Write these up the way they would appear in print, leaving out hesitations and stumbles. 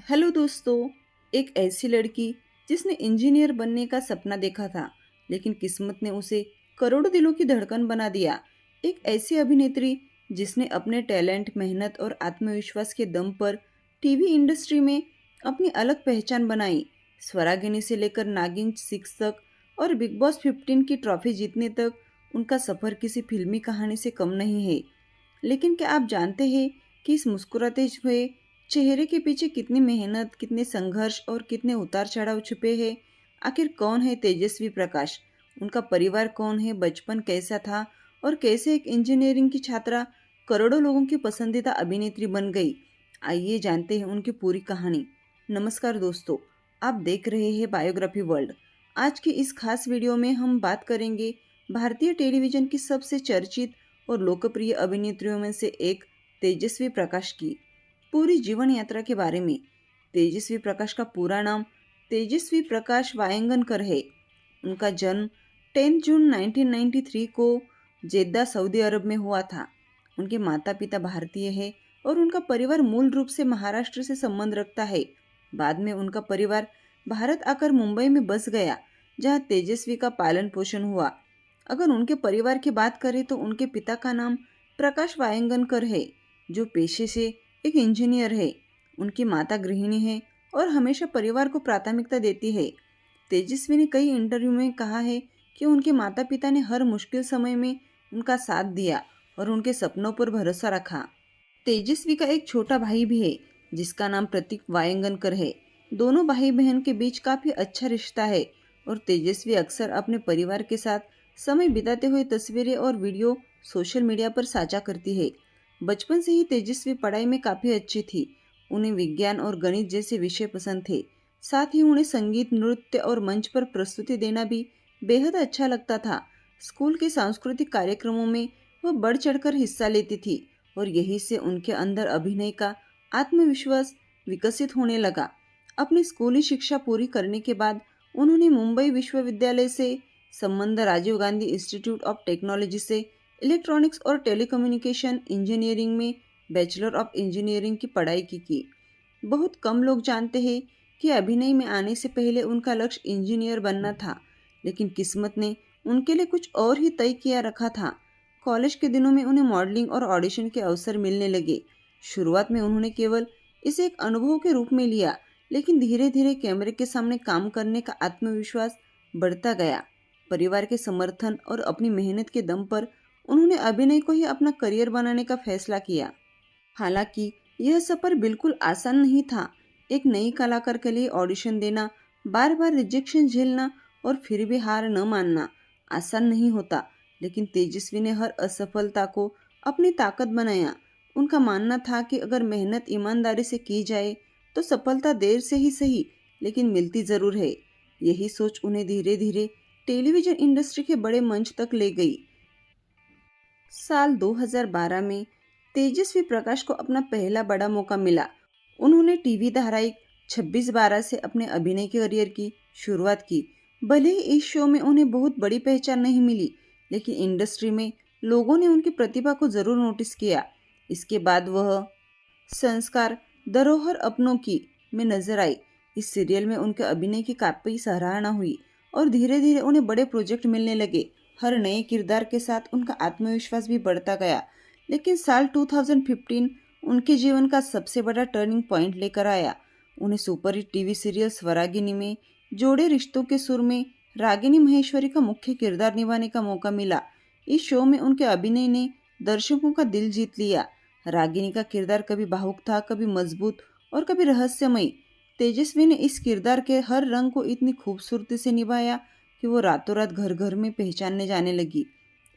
Hello दोस्तों। एक ऐसी लड़की जिसने इंजीनियर बनने का सपना देखा था, लेकिन किस्मत ने उसे करोड़ों दिलों की धड़कन बना दिया। एक ऐसी अभिनेत्री जिसने अपने टैलेंट, मेहनत और आत्मविश्वास के दम पर टीवी इंडस्ट्री में अपनी अलग पहचान बनाई। स्वरागिनी से लेकर नागिन 6 तक और बिग बॉस 15 की ट्रॉफी जीतने तक उनका सफर किसी फिल्मी कहानी से कम नहीं है। लेकिन क्या आप जानते हैं कि इस मुस्कुराते हुए चेहरे के पीछे कितनी मेहनत, कितने संघर्ष और कितने उतार चढ़ाव छुपे हैं? आखिर कौन है तेजस्वी प्रकाश? उनका परिवार कौन है? बचपन कैसा था? और कैसे एक इंजीनियरिंग की छात्रा करोड़ों लोगों की पसंदीदा अभिनेत्री बन गई? आइए जानते हैं उनकी पूरी कहानी। नमस्कार दोस्तों, आप देख रहे हैं बायोग्राफी वर्ल्ड। आज की इस खास वीडियो में हम बात करेंगे भारतीय टेलीविजन की सबसे चर्चित और लोकप्रिय अभिनेत्रियों में से एक तेजस्वी प्रकाश की पूरी जीवन यात्रा के बारे में। तेजस्वी प्रकाश का पूरा नाम तेजस्वी प्रकाश वायंगनकर है। उनका जन्म 10 जून 1993 को जेद्दा, सऊदी अरब में हुआ था। उनके माता पिता भारतीय हैं और उनका परिवार मूल रूप से महाराष्ट्र से संबंध रखता है। बाद में उनका परिवार भारत आकर मुंबई में बस गया, जहां तेजस्वी का पालन पोषण हुआ। अगर उनके परिवार की बात करें तो उनके पिता का नाम प्रकाश वायंगनकर है, जो पेशे से एक इंजीनियर है। उनकी माता गृहिणी है और हमेशा परिवार को प्राथमिकता देती है। तेजस्वी ने कई इंटरव्यू में कहा है कि उनके माता पिता ने हर मुश्किल समय में उनका साथ दिया और उनके सपनों पर भरोसा रखा। तेजस्वी का एक छोटा भाई भी है, जिसका नाम प्रतीक वायंगनकर है। दोनों भाई बहन के बीच काफी अच्छा रिश्ता है और तेजस्वी अक्सर अपने परिवार के साथ समय बिताते हुए तस्वीरें और वीडियो सोशल मीडिया पर साझा करती है। बचपन से ही तेजस्वी पढ़ाई में काफी अच्छी थी। उन्हें विज्ञान और गणित जैसे विषय पसंद थे। साथ ही उन्हें संगीत, नृत्य और मंच पर प्रस्तुति देना भी बेहद अच्छा लगता था। स्कूल के सांस्कृतिक कार्यक्रमों में वह बढ़ चढ़कर हिस्सा लेती थी और यही से उनके अंदर अभिनय का आत्मविश्वास विकसित होने लगा। अपनी स्कूली शिक्षा पूरी करने के बाद उन्होंने मुंबई विश्वविद्यालय से संबंध Rajiv Gandhi institute of technology से इलेक्ट्रॉनिक्स और टेलीकम्युनिकेशन इंजीनियरिंग में बैचलर ऑफ इंजीनियरिंग की पढ़ाई की। बहुत कम लोग जानते हैं कि अभिनय में आने से पहले उनका लक्ष्य इंजीनियर बनना था, लेकिन किस्मत ने उनके लिए कुछ और ही तय किया रखा था। कॉलेज के दिनों में उन्हें मॉडलिंग और ऑडिशन के अवसर मिलने लगे। शुरुआत में उन्होंने केवल इसे एक अनुभव के रूप में लिया, लेकिन धीरे धीरे कैमरे के सामने काम करने का आत्मविश्वास बढ़ता गया। परिवार के समर्थन और अपनी मेहनत के दम पर उन्होंने अभिनय को ही अपना करियर बनाने का फैसला किया। हालांकि यह सफर बिल्कुल आसान नहीं था। एक नई कलाकार के लिए ऑडिशन देना, बार बार रिजेक्शन झेलना और फिर भी हार न मानना आसान नहीं होता। लेकिन तेजस्वी ने हर असफलता को अपनी ताकत बनाया। उनका मानना था कि अगर मेहनत ईमानदारी से की जाए तो सफलता देर से ही सही, लेकिन मिलती जरूर है। यही सोच उन्हें धीरे धीरे टेलीविजन इंडस्ट्री के बड़े मंच तक ले गई। साल 2012 में तेजस्वी प्रकाश को अपना पहला बड़ा मौका मिला। उन्होंने टीवी धारावाहिक 26/12 से अपने अभिनय के करियर की शुरुआत की। भले ही इस शो में उन्हें बहुत बड़ी पहचान नहीं मिली, लेकिन इंडस्ट्री में लोगों ने उनकी प्रतिभा को जरूर नोटिस किया। इसके बाद वह संस्कार धरोहर अपनों की में नजर आई। इस सीरियल में उनके अभिनय की काफी सराहना हुई और धीरे धीरे उन्हें बड़े प्रोजेक्ट मिलने लगे। हर नए किरदार के साथ उनका आत्मविश्वास भी बढ़ता गया। लेकिन साल 2015 उनके जीवन का सबसे बड़ा टर्निंग पॉइंट लेकर आया। उन्हें सुपरहिट टीवी सीरियल स्वरागिनी में जोड़े रिश्तों के सुर में रागिनी महेश्वरी का मुख्य किरदार निभाने का मौका मिला। इस शो में उनके अभिनय ने दर्शकों का दिल जीत लिया। रागिनी का किरदार कभी भावुक था, कभी मजबूत और कभी रहस्यमयी। तेजस्वी ने इस किरदार के हर रंग को इतनी खूबसूरती से निभाया कि वो रातों रात घर घर में पहचानने जाने लगी।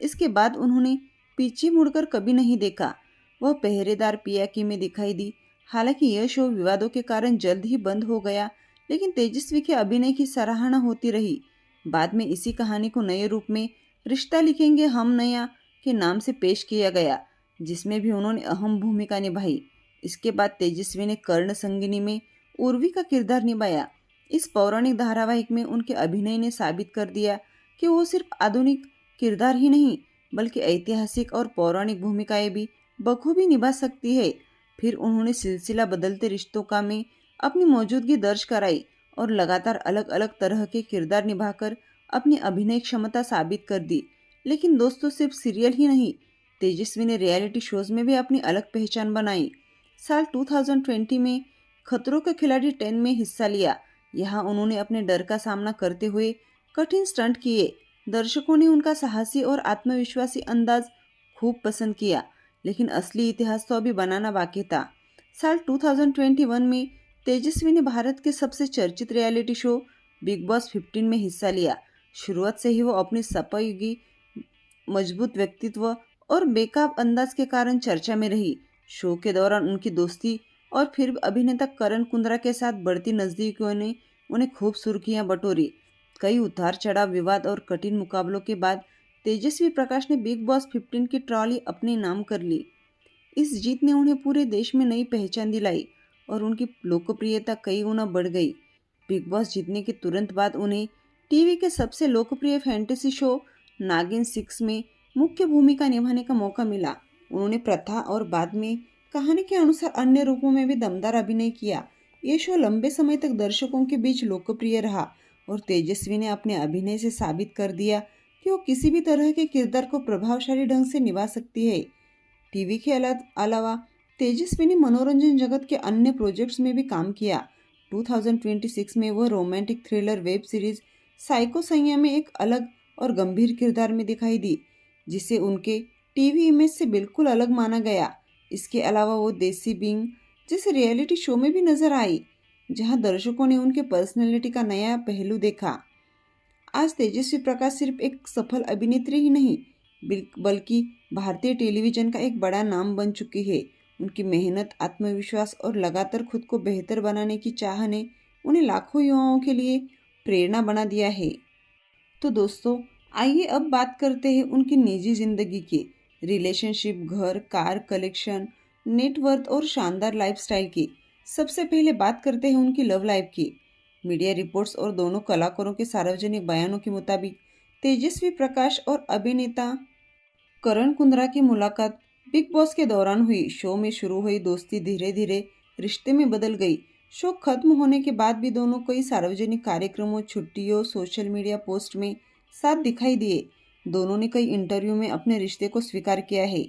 इसके बाद उन्होंने पीछे मुड़कर कभी नहीं देखा। वह पहरेदार पियाकी में दिखाई दी। हालांकि यह शो विवादों के कारण जल्द ही बंद हो गया, लेकिन तेजस्वी के अभिनय की सराहना होती रही। बाद में इसी कहानी को नए रूप में रिश्ता लिखेंगे हम नया के नाम से पेश किया गया, जिसमें भी उन्होंने अहम भूमिका निभाई। इसके बाद तेजस्वी ने कर्ण संगिनी में उर्वी का किरदार निभाया। इस पौराणिक धारावाहिक में उनके अभिनय ने साबित कर दिया कि वो सिर्फ आधुनिक किरदार ही नहीं, बल्कि ऐतिहासिक और पौराणिक भूमिकाएं भी बखूबी निभा सकती है। फिर उन्होंने सिलसिला बदलते रिश्तों का में अपनी मौजूदगी दर्ज कराई और लगातार अलग अलग तरह के किरदार निभाकर अपनी अभिनय क्षमता साबित कर दी। लेकिन दोस्तों, सिर्फ सीरियल ही नहीं, तेजस्वी ने रियलिटी शोज में भी अपनी अलग पहचान बनाई। साल 2020 में खतरों के खिलाड़ी 10 में हिस्सा लिया। यहाँ उन्होंने अपने डर का सामना करते हुए कठिन स्टंट किए। दर्शकों ने उनका साहसी और आत्मविश्वासी अंदाज खूब पसंद किया, लेकिन असली इतिहास तो अभी बनाना बाकी था। साल 2021 में तेजस्वी ने भारत के सबसे चर्चित रियलिटी शो बिग बॉस 15 में हिस्सा लिया। शुरुआत से ही वो अपनी सपायुगी, मजबूत व्यक्तित्व और बेकाब अंदाज के कारण चर्चा में रही। शो के दौरान उनकी दोस्ती और फिर अभिनेता करण कुंद्रा के साथ बढ़ती नजदीकियों ने उन्हें खूब सुर्खियां बटोरी। कई उतार चढ़ाव, विवाद और कठिन मुकाबलों के बाद तेजस्वी प्रकाश ने बिग बॉस 15 की ट्रॉली अपने नाम कर ली। इस जीत ने उन्हें पूरे देश में नई पहचान दिलाई और उनकी लोकप्रियता कई गुना बढ़ गई। बिग बॉस जीतने के तुरंत बाद उन्हें टीवी के सबसे लोकप्रिय फैंटेसी शो नागिन 6 में मुख्य भूमिका निभाने का मौका मिला। उन्होंने प्रथा और बाद में कहानी के अनुसार अन्य रूपों में भी दमदार अभिनय किया। ये शो लंबे समय तक दर्शकों के बीच लोकप्रिय रहा और तेजस्वी ने अपने अभिनय से साबित कर दिया कि वो किसी भी तरह के किरदार को प्रभावशाली ढंग से निभा सकती है। टीवी के अलावा तेजस्वी ने मनोरंजन जगत के अन्य प्रोजेक्ट्स में भी काम किया। 2026 में वह romantic thriller web series psycho सैया में एक अलग और गंभीर किरदार में दिखाई दी, जिसे उनके टीवी इमेज से बिल्कुल अलग माना गया। इसके अलावा वो देसी बिंग जैसे रियलिटी शो में भी नजर आई, जहां दर्शकों ने उनके पर्सनैलिटी का नया पहलू देखा। आज तेजस्वी प्रकाश सिर्फ एक सफल अभिनेत्री ही नहीं, बल्कि भारतीय टेलीविजन का एक बड़ा नाम बन चुकी है। उनकी मेहनत, आत्मविश्वास और लगातार खुद को बेहतर बनाने की चाह ने उन्हें लाखों युवाओं के लिए प्रेरणा बना दिया है। तो दोस्तों, आइए अब बात करते हैं उनकी निजी जिंदगी की। रिलेशनशिप, घर, कार कलेक्शन, नेटवर्थ और शानदार लाइफस्टाइल की। सबसे पहले बात करते हैं उनकी लव लाइफ की। मीडिया रिपोर्ट्स और दोनों कलाकारों के सार्वजनिक बयानों के मुताबिक तेजस्वी प्रकाश और अभिनेता करण कुंद्रा की मुलाकात बिग बॉस के दौरान हुई। शो में शुरू हुई दोस्ती धीरे धीरे रिश्ते में बदल गई। शो खत्म होने के बाद भी दोनों कई सार्वजनिक कार्यक्रमों, छुट्टियों, सोशल मीडिया पोस्ट में साथ दिखाई दिए। दोनों ने कई इंटरव्यू में अपने रिश्ते को स्वीकार किया है।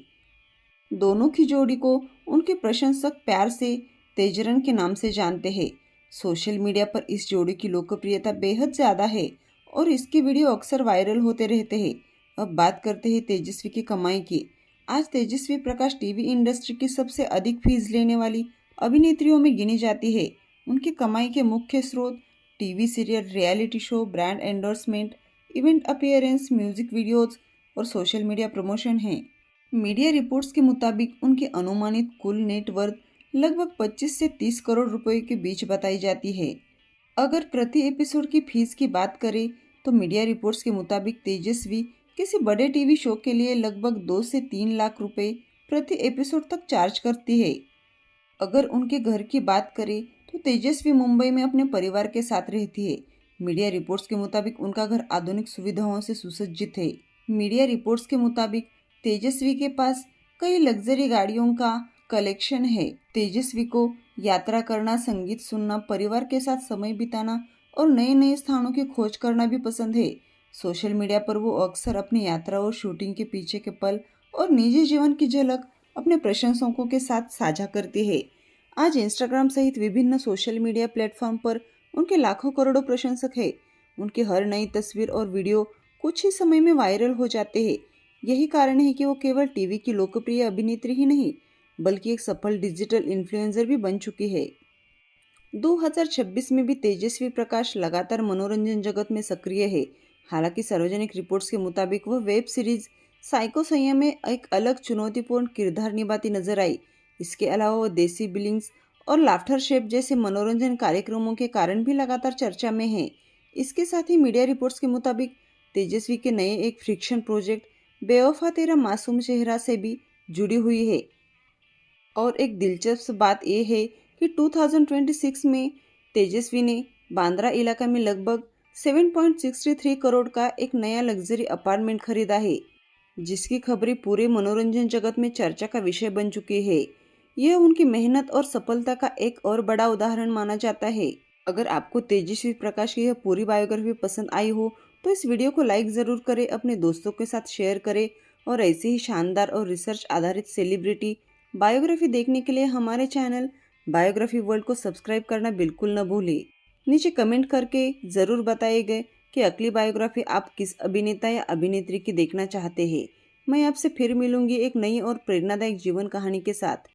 दोनों की जोड़ी को उनके प्रशंसक प्यार से तेजरन के नाम से जानते हैं। सोशल मीडिया पर इस जोड़ी की लोकप्रियता बेहद ज़्यादा है और इसके वीडियो अक्सर वायरल होते रहते हैं। अब बात करते हैं तेजस्वी की कमाई की। आज तेजस्वी प्रकाश टीवी इंडस्ट्री की सबसे अधिक फीस लेने वाली अभिनेत्रियों में गिनी जाती है। उनकी कमाई के मुख्य स्रोत TV serial, reality show, brand endorsement, event appearance, music videos और सोशल मीडिया प्रमोशन हैं। मीडिया रिपोर्ट्स के मुताबिक उनकी अनुमानित कुल नेटवर्थ लगभग 25 से 30 करोड़ रुपए के बीच बताई जाती है। अगर प्रति एपिसोड की फीस की बात करें तो मीडिया रिपोर्ट्स के मुताबिक तेजस्वी किसी बड़े टीवी शो के लिए लगभग 2 से 3 लाख रुपए प्रति एपिसोड तक चार्ज करती है। अगर उनके घर की बात करें तो तेजस्वी मुंबई में अपने परिवार के साथ रहती है। मीडिया रिपोर्ट्स के मुताबिक उनका घर आधुनिक सुविधाओं से सुसज्जित है। मीडिया रिपोर्ट्स के मुताबिक तेजस्वी के पास कई लग्जरी गाड़ियों का कलेक्शन है। तेजस्वी को यात्रा करना, संगीत सुनना, परिवार के साथ समय बिताना और नए नए स्थानों की खोज करना भी पसंद है। सोशल मीडिया पर वो अक्सर अपनी यात्रा और शूटिंग के पीछे के पल और निजी जीवन की झलक अपने प्रशंसकों के साथ साझा करती है। आज इंस्टाग्राम सहित विभिन्न सोशल मीडिया प्लेटफॉर्म पर उनके लाखों करोड़ों प्रशंसक हैं। उनकी हर नई तस्वीर और वीडियो कुछ ही समय में वायरल हो जाते हैं। यही कारण है कि वो केवल टीवी की लोकप्रिय अभिनेत्री ही नहीं, बल्कि एक सफल डिजिटल इन्फ्लुएंसर भी बन चुकी है। 2026 में भी तेजस्वी प्रकाश लगातार मनोरंजन जगत में सक्रिय है। हालांकि सार्वजनिक रिपोर्ट्स के मुताबिक वह वेब सीरीज साइको सैया में एक अलग चुनौतीपूर्ण किरदार निभाती नजर आई। इसके अलावा वह देसी बिलिंग्स और लाफ्टर शेप जैसे मनोरंजन कार्यक्रमों के कारण भी लगातार चर्चा में है। इसके साथ ही मीडिया रिपोर्ट्स के मुताबिक तेजस्वी के नए एक फ्रिक्शन प्रोजेक्ट बेवफा तेरा मासूम चेहरा से भी जुड़ी हुई है। और एक दिलचस्प बात यह है कि 2026 में तेजस्वी ने बांद्रा इलाका में लगभग 7.63 करोड़ का एक नया लग्जरी अपार्टमेंट खरीदा है, जिसकी खबरें पूरे मनोरंजन जगत में चर्चा का विषय बन चुकी है। यह उनकी मेहनत और सफलता का एक और बड़ा उदाहरण माना जाता है। अगर आपको तेजस्वी प्रकाश की यह पूरी बायोग्राफी पसंद आई हो तो इस वीडियो को लाइक ज़रूर करें, अपने दोस्तों के साथ शेयर करें और ऐसे ही शानदार और रिसर्च आधारित सेलिब्रिटी बायोग्राफी देखने के लिए हमारे चैनल बायोग्राफी वर्ल्ड को सब्सक्राइब करना बिल्कुल न भूलें। नीचे कमेंट करके ज़रूर बताइएगा कि अगली बायोग्राफी आप किस अभिनेता या अभिनेत्री की देखना चाहते हैं। मैं आपसे फिर मिलूंगी एक नई और प्रेरणादायक जीवन कहानी के साथ।